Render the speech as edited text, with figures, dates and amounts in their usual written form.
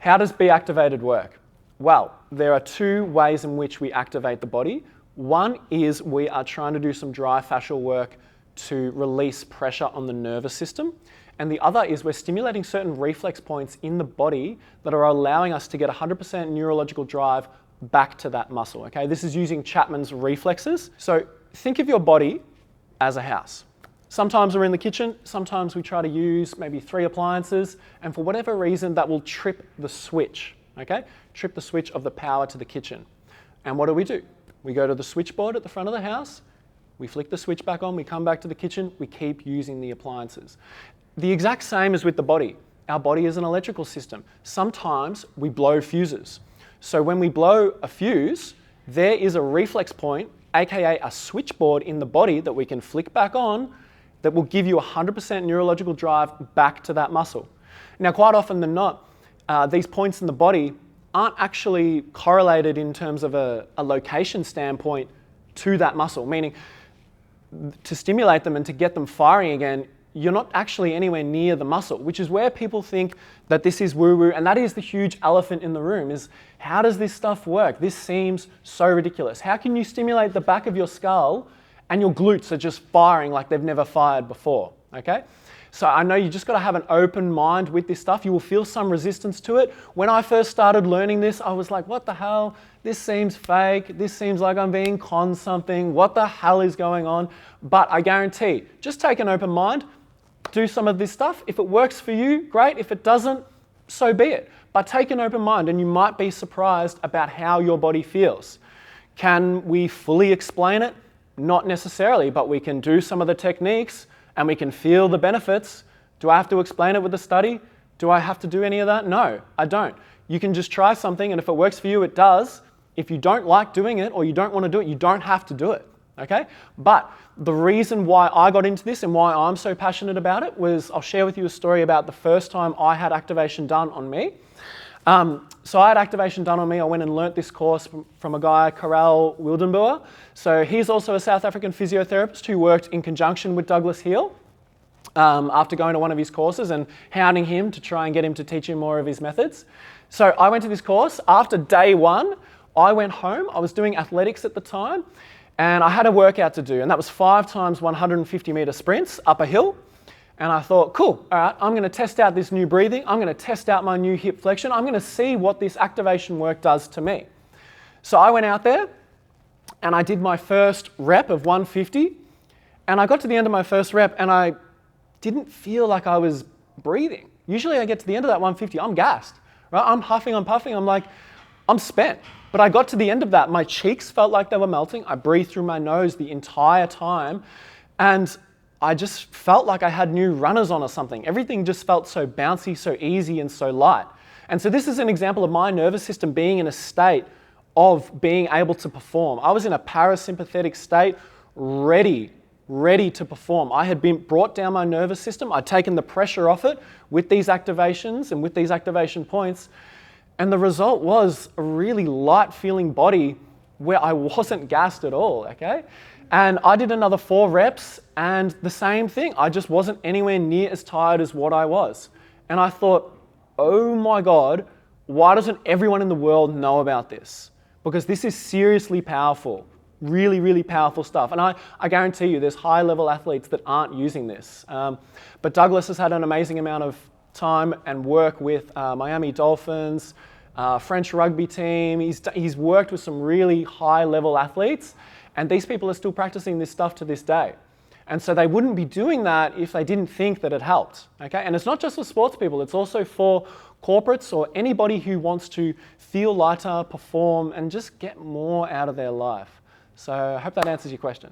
How does be activated work? Well, there are two ways in which we activate the body. One is we are trying to do some dry fascial work to release pressure on the nervous system. And the other is we're stimulating certain reflex points in the body that are allowing us to get 100% neurological drive back to that muscle, okay? This is using Chapman's reflexes. So think of your body as a house. Sometimes we're in the kitchen, sometimes we try to use maybe 3 appliances, and for whatever reason that will trip the switch, okay? Trip the switch of the power to the kitchen. And what do? We go to the switchboard at the front of the house, we flick the switch back on, we come back to the kitchen, we keep using the appliances. The exact same as with the body. Our body is an electrical system. Sometimes we blow fuses. So when we blow a fuse, there is a reflex point, aka a switchboard in the body that we can flick back on that will give you 100% neurological drive back to that muscle. Now, quite often than not, these points in the body aren't actually correlated in terms of a location standpoint to that muscle, meaning to stimulate them and to get them firing again, you're not actually anywhere near the muscle, which is where people think that this is woo-woo, and that is the huge elephant in the room, is how does this stuff work? This seems so ridiculous. How can you stimulate the back of your skull and your glutes are just firing like they've never fired before, okay? So I know you just got to have an open mind with this stuff. You will feel some resistance to it. When I first started learning this, I was like, what the hell? This seems fake. This seems like I'm being conned something. What the hell is going on? But I guarantee, just take an open mind, do some of this stuff. If it works for you, great. If it doesn't, so be it. But take an open mind and you might be surprised about how your body feels. Can we fully explain it? Not necessarily, but we can do some of the techniques and we can feel the benefits. Do I have to explain it with a study? Do I have to do any of that? No, I don't. You can just try something, and if it works for you, it does. If you don't like doing it or you don't want to do it, you don't have to do it, okay? But the reason why I got into this and why I'm so passionate about it was, I'll share with you a story about the first time I had activation done on me. So I had activation done on me. I went and learnt this course from a guy, Karel Wildenboer. So he's also a South African physiotherapist who worked in conjunction with Douglas Heel after going to one of his courses and hounding him to try and get him to teach him more of his methods. So I went to this course. After day 1, I went home. I was doing athletics at the time and I had a workout to do, and that was 5 times 150 meter sprints up a hill. And I thought, cool, all right, I'm gonna test out this new breathing. I'm gonna test out my new hip flexion. I'm gonna see what this activation work does to me. So I went out there and I did my first rep of 150. And I got to the end of my first rep and I didn't feel like I was breathing. Usually I get to the end of that 150, I'm gassed, right? I'm huffing, I'm puffing, I'm like, I'm spent. But I got to the end of that, my cheeks felt like they were melting. I breathed through my nose the entire time. And I just felt like I had new runners on or something. Everything just felt so bouncy, so easy, and so light. And so this is an example of my nervous system being in a state of being able to perform. I was in a parasympathetic state, ready to perform. I had brought down my nervous system. I'd taken the pressure off it with these activations and with these activation points. And the result was a really light feeling body where I wasn't gassed at all, okay? And I did another 4 reps and the same thing. I just wasn't anywhere near as tired as what I was. And I thought, oh my God, why doesn't everyone in the world know about this? Because this is seriously powerful, really, really powerful stuff. And I guarantee you there's high level athletes that aren't using this. But Douglas has had an amazing amount of time and work with Miami Dolphins, French rugby team. He's worked with some really high level athletes. And these people are still practicing this stuff to this day. And so they wouldn't be doing that if they didn't think that it helped, okay? And it's not just for sports people, it's also for corporates or anybody who wants to feel lighter, perform, and just get more out of their life. So I hope that answers your question.